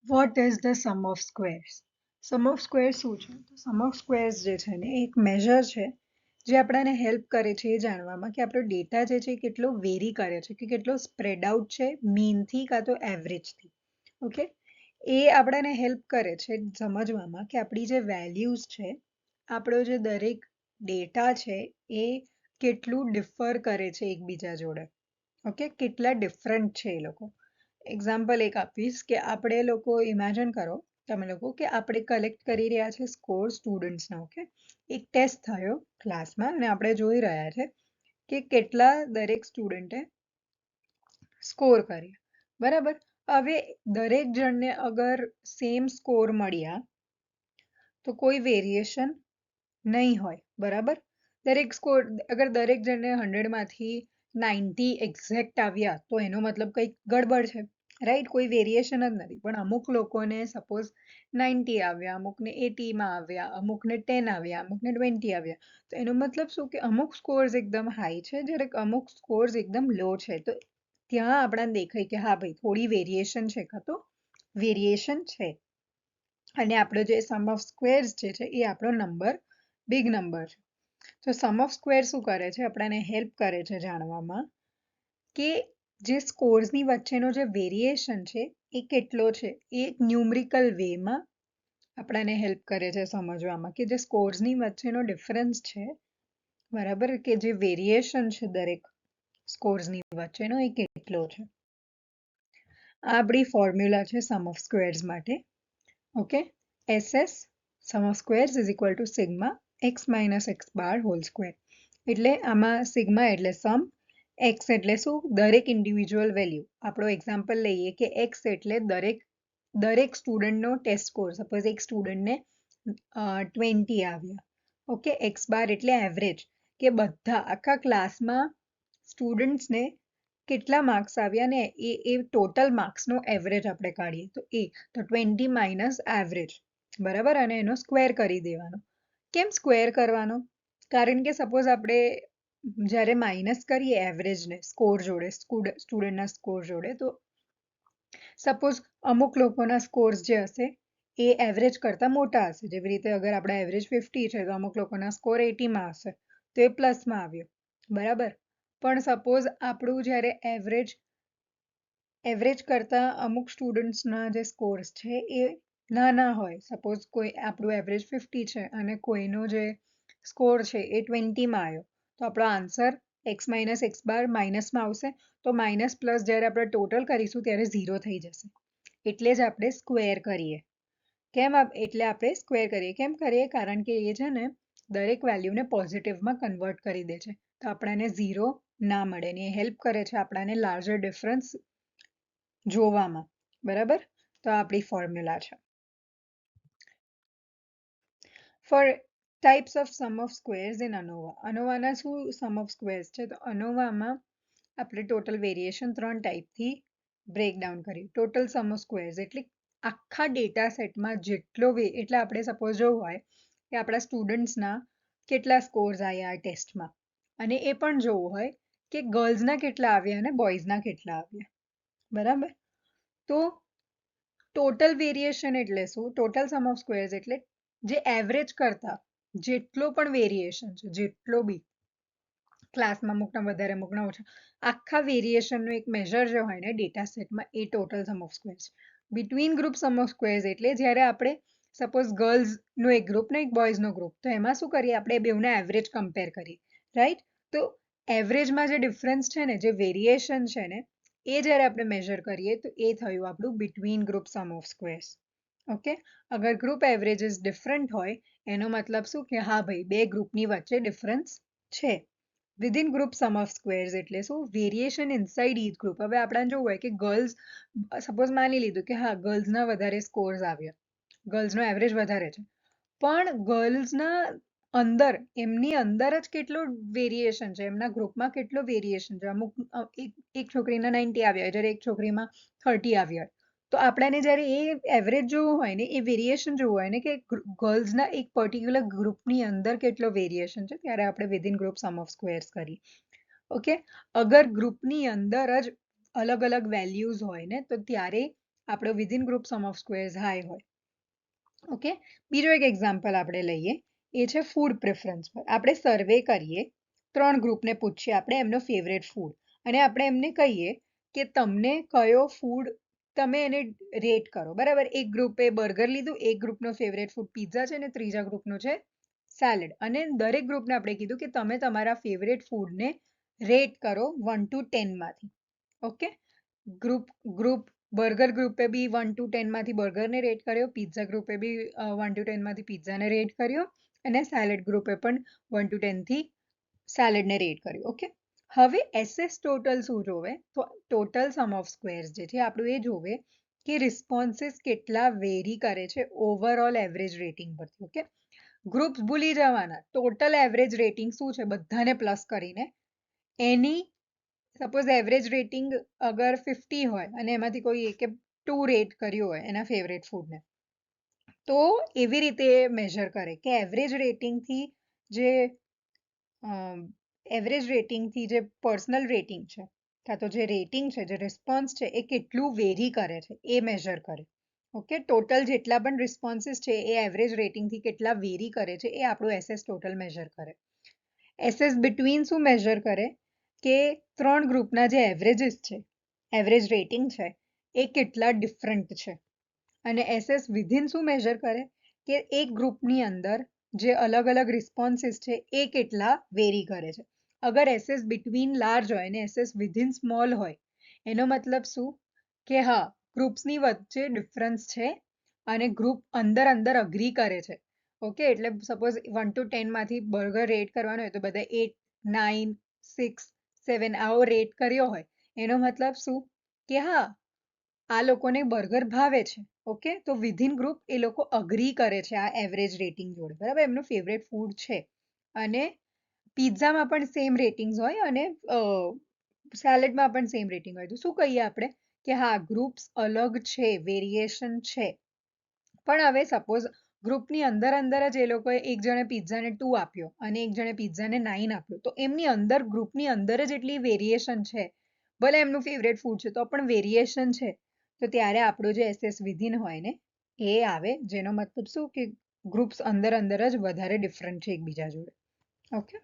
Vote is the sum of squares? Sum of squares શું છે? તો સમ ઓફ સ્ક્વેર્સ જે છે ને એક મેજર છે જે આપણને હેલ્પ કરે છે એ જાણવામાં કે આપણો ડેટા જે છે એ કેટલો વેરી કરે છે કે કેટલો સ્પ્રેડ આઉટ છે મીનથી કાં તો એવરેજથી. ઓકે, એ આપણને હેલ્પ કરે છે સમજવામાં કે આપણી જે વેલ્યુઝ છે, આપણો જે દરેક ડેટા છે એ કેટલું ડિફર કરે છે એકબીજા જોડે. ઓકે, કેટલા ડિફરન્ટ છે એ લોકો. એક્ઝામ્પલ એક આપીશ કે આપણે લોકો ઇમેજિન કરો તમે લોકો કે આપણે કલેક્ટ કરી રહ્યા છે સ્કોર સ્ટુડન્ટ્સના. ઓકે, એક ટેસ્ટ થયો ક્લાસમાં અને આપણે જોઈ રહ્યા છે કે કેટલા દરેક સ્ટુડન્ટે સ્કોર કર્યા. બરાબર, હવે દરેક જણને અગર સેમ સ્કોર મળ્યા તો કોઈ વેરિએશન નહીં હોય. બરાબર, દરેક સ્કોર અગર દરેક જણને 100માંથી 90 એક્ઝેક્ટ આવ્યા તો એનો મતલબ કંઈક ગડબડ છે, રાઈટ? કોઈ વેરિએશન જ નથી. પણ અમુક લોકોને સપોઝ 90 આવ્યા, અમુકને 80માં આવ્યા, અમુકને 10 આવ્યા, અમુકને 20 આવ્યા. તો એનો મતલબ શું કે અમુક સ્કોર્સ એકદમ હાઈ છે જ્યારે અમુક સ્કોર્સ એકદમ લો છે. તો ત્યાં આપણને દેખાય કે હા ભાઈ થોડી વેરિએશન છે, કાં તો વેરિએશન છે. અને આપણો જે સમ ઓફ સ્ક્વેર્સ જે છે એ આપણો નંબર બિગ નંબર છે. તો સમ ઓફ સ્ક્વેર શું કરે છે? આપણને હેલ્પ કરે છે જાણવામાં કે જે સ્કોર્સની વચ્ચેનો જે વેરિએશન છે એ કેટલો છે. એ ન્યુમરિકલ વેમાં આપણને હેલ્પ કરે છે સમજવામાં કે જે સ્કોર્સની વચ્ચેનો ડિફરન્સ છે, બરાબર, કે જે વેરિએશન છે દરેક સ્કોર્સની વચ્ચેનો એ કેટલો છે. આ આપણી ફોર્મ્યુલા છે સમ ઓફ સ્ક્વેર્સ માટે. Okay, SS sum of squares is equal to sigma x minus x bar whole square. એટલે આમાં સિગ્મા એટલે સમ, એક્સ એટલે શું? દરેક ઇન્ડિવિજ્યુઅલ વેલ્યુ. આપણો એક્ઝામ્પલ લઈએ કે એક્સ એટલે દરેક સ્ટુડન્ટનો ટેસ્ટ સ્કોર. સપોઝ એક સ્ટુડન્ટને 20 આવ્યા. ઓકે, એક્સ બાર એટલે એવરેજ, કે બધા આખા ક્લાસમાં સ્ટુડન્ટ્સને કેટલા માર્ક્સ આવ્યા ને એ ટોટલ માર્ક્સનો એવરેજ આપણે કાઢીએ તો એ તો 20 માઇનસ એવરેજ. બરાબર, અને એનો સ્ક્વેર કરી દેવાનો. કેમ સ્ક્વેર કરવાનો? કારણ કે સપોઝ આપણે જ્યારે માઇનસ કરીએ એવરેજને સ્કોર જોડે, સ્ટુડન્ટના સ્કોર જોડે, તો સપોઝ અમુક લોકોના સ્કોર્સ જે હશે એ એવરેજ કરતાં મોટા હશે. જેવી રીતે અગર આપણા એવરેજ 50 છે તો અમુક લોકોના સ્કોર 80માં હશે તો એ પ્લસમાં આવ્યો. બરાબર, પણ સપોઝ આપણું જ્યારે એવરેજ કરતાં અમુક સ્ટુડન્ટ્સના જે સ્કોર્સ છે એ નાના હોય. સપોઝ કોઈ આપણું એવરેજ 50 છે અને કોઈનો જે સ્કોર છે એ 20માં આવ્યો તો આપણો આન્સર એક્સ માઇનસ એક્સ બાર માઇનસમાં આવશે. તો માઇનસ પ્લસ જ્યારે આપણે ટોટલ કરીશું ત્યારે 0 થઈ જશે. એટલે જ આપણે સ્ક્વેર કરીએ. કેમ? એટલે આપણે સ્ક્વેર કરીએ. કેમ કરીએ? કારણ કે એ છે ને દરેક વેલ્યુને પોઝિટિવમાં કન્વર્ટ કરી દે છે તો આપણને 0 ના મળે ને એ હેલ્પ કરે છે આપણને લાર્જર ડિફરન્સ જોવામાં. બરાબર, તો આપણી ફોર્મ્યુલા છે. Four types of sum of squares in ANOVA. અનોવાના શું સમ ઓફ સ્ક્વેર્સ છે? તો અનોવામાં આપણે ટોટલ વેરિએશન 3 ટાઈપથી બ્રેકડાઉન કર્યું. ટોટલ સમ ઓફ સ્ક્વેર્સ એટલે આખા ડેટા સેટમાં જેટલો એટલે આપણે સપોઝ જોવું હોય કે આપણા સ્ટુડન્ટ્સના કેટલા સ્કોર્સ આવ્યા આ ટેસ્ટમાં, અને એ પણ જોવું હોય કે ગર્લ્સના કેટલા આવ્યા અને બોયઝના કેટલા આવ્યા. બરાબર, તો ટોટલ વેરિએશન એટલે શું? ટોટલ સમ ઓફ સ્ક્વેર્સ એટલે જે એવરેજ કરતા જેટલો પણ વેરિએશન છે, જેટલો બી ક્લાસમાં અમુકના વધારે અમુકના ઓછા, આખા વેરિએશનનો એક મેજર જે હોય ને ડેટા સેટમાં એ total sum of squares. Between group sum of squares એટલે જ્યારે આપણે સપોઝ ગર્લ્સનો એક ગ્રુપ ને એક બોયઝનો ગ્રુપ, તો એમાં શું કરીએ? આપણે બેઉના એવરેજ કમ્પેર કરીએ, રાઈટ? તો એવરેજમાં જે ડિફરન્સ છે ને, જે વેરિએશન છે ને, એ જ્યારે આપણે મેજર કરીએ તો એ થયું આપણું between group sum of squares. Okay, અગર ગ્રુપ એવરેજીસ ડિફરન્ટ હોય એનો મતલબ શું કે હા ભાઈ બે ગ્રુપની વચ્ચે ડિફરન્સ છે. Within group sum of squares એટલે શું? Variation inside each group. હવે આપણને જોવું હોય કે ગર્લ્સ, સપોઝ માની લીધું કે હા ગર્લ્સના વધારે સ્કોર્સ આવ્યા, ગર્લ્સનો એવરેજ વધારે છે, પણ ગર્લ્સના અંદર એમની અંદર જ કેટલો વેરિએશન છે, એમના ગ્રુપમાં કેટલો વેરિએશન છે. અમુક એક છોકરીના 90 આવ્યા જ્યારે એક છોકરીમાં 30 આવ્યા. તો આપણને જ્યારે એ એવરેજ જોવું હોય ને, એ વેરિએશન જોવું હોય ને કે ગર્લ્સના એક પર્ટિક્યુલર ગ્રુપની અંદર કેટલો વેરિએશન છે, ત્યારે આપણે within group sum of squares કરીએ. ઓકે, અગર ગ્રુપની અંદર જ અલગ અલગ વેલ્યુઝ હોય ને તો ત્યારે આપણો within group sum of squares high હોય. ઓકે, બીજો એક એક્ઝામ્પલ આપણે લઈએ, એ છે ફૂડ પ્રેફરન્સ પર. આપણે સર્વે કરીએ, 3 ગ્રુપને પૂછીએ આપણે એમનો ફેવરેટ ફૂડ, અને આપણે એમને કહીએ કે તમને કયો ફૂડ, તમે એને રેટ કરો, બરાબર. એક ગ્રુપે બર્ગર લીધું, એક ગ્રુપનો ફેવરેટ ફૂડ પિઝા છે અને ત્રીજા ગ્રુપનો છે સેલેડ, અને દરેક ગ્રુપને આપણે કીધું કે તમે તમારા ફેવરેટ ફૂડને રેટ કરો 1 to 10 માંથી. ઓકે, ગ્રુપ બર્ગર ગ્રુપે બી 1 to 10 માંથી બર્ગરને રેટ કર્યો, પિઝા ગ્રુપે બી 1 to 10 માંથી પિઝાને રેટ કર્યો, અને સેલેડ ગ્રુપે પણ 1 to 10 થી સેલેડને રેટ કર્યું. ઓકે, હવે એસએસ ટોટલ શું જોવે, તો ટોટલ સમ ઓફ સ્ક્વેર્સ જે છે આપણું એ જોવે કે રિસ્પોન્સીસ કેટલા વેરી કરે છે ઓવરઓલ એવરેજ રેટિંગ પરથી. ઓકે, ગ્રુપ્સ ભૂલી જવાના, ટોટલ એવરેજ રેટિંગ શું છે બધાને પ્લસ કરીને, એની સપોઝ એવરેજ રેટિંગ અગર 50 હોય અને એમાંથી કોઈ એકે 2 રેટ કર્યું હોય એના ફેવરેટ ફૂડને, તો એવી રીતે મેજર કરે કે એવરેજ રેટિંગથી જે પર્સનલ રેટિંગ છે, કાં તો જે રેટિંગ છે, જે રિસ્પોન્સ છે, એ કેટલું વેરી કરે છે એ મેજર કરે. ઓકે, ટોટલ જેટલા પણ રિસ્પોન્સીસ છે એ એવરેજ રેટિંગથી કેટલા વેરી કરે છે એ આપણું એસએસ ટોટલ મેજર કરે. એસએસ બિટવીન શું મેજર કરે કે 3 ગ્રુપના જે એવરેજીસ છે, એવરેજ રેટિંગ છે, એ કેટલા ડિફરન્ટ છે. અને એસએસ વિધિન શું મેજર કરે કે એક ગ્રુપની અંદર જે અલગ અલગ રિસ્પોન્સીસ છે એ કેટલા વેરી કરે છે. અગર એસએસ બિટવીન લાર્જ હોય અને એસએસ વિધિન સ્મોલ હોય, એનો મતલબ શું કે હા, ગ્રુપ્સની વચ્ચે ડિફરન્સ છે અને ગ્રુપ અંદર અંદર અગ્રી કરે છે. ઓકે, એટલે સપોઝ 1 to 10 માંથી બર્ગર રેટ કરવાનો હોય તો બધા 8, 9, 6, 7 આવો રેટ કર્યો હોય, એનો મતલબ શું કે હા, આ લોકોને બર્ગર ભાવે છે. ઓકે, તો વિધિન ગ્રુપ એ લોકો અગ્રી કરે છે આ એવરેજ રેટિંગ જોડે, બરાબર. એમનું ફેવરેટ ફૂડ છે, અને પિઝામાં પણ સેમ રેટિંગ્સ હોય અને સેલેડમાં પણ સેમ રેટિંગ હોય. તો શું કહીએ આપણે કે હા, ગ્રુપ્સ અલગ છે, વેરિએશન છે. પણ હવે સપોઝ ગ્રુપની અંદર અંદર જ એ લોકોએ એક જણે પિઝાને 2 આપ્યો અને એક જણે પિઝાને 9 આપ્યો, તો એમની અંદર ગ્રુપની અંદર જ એટલી વેરિએશન છે, ભલે એમનું ફેવરેટ ફૂડ છે તો પણ વેરિએશન છે, તો ત્યારે આપણું જે એસએસ વિધિન હોય ને એ આવે, જેનો મતલબ શું કે ગ્રુપ્સ અંદર અંદર જ વધારે ડિફરન્ટ છે એકબીજા જોડે. ઓકે.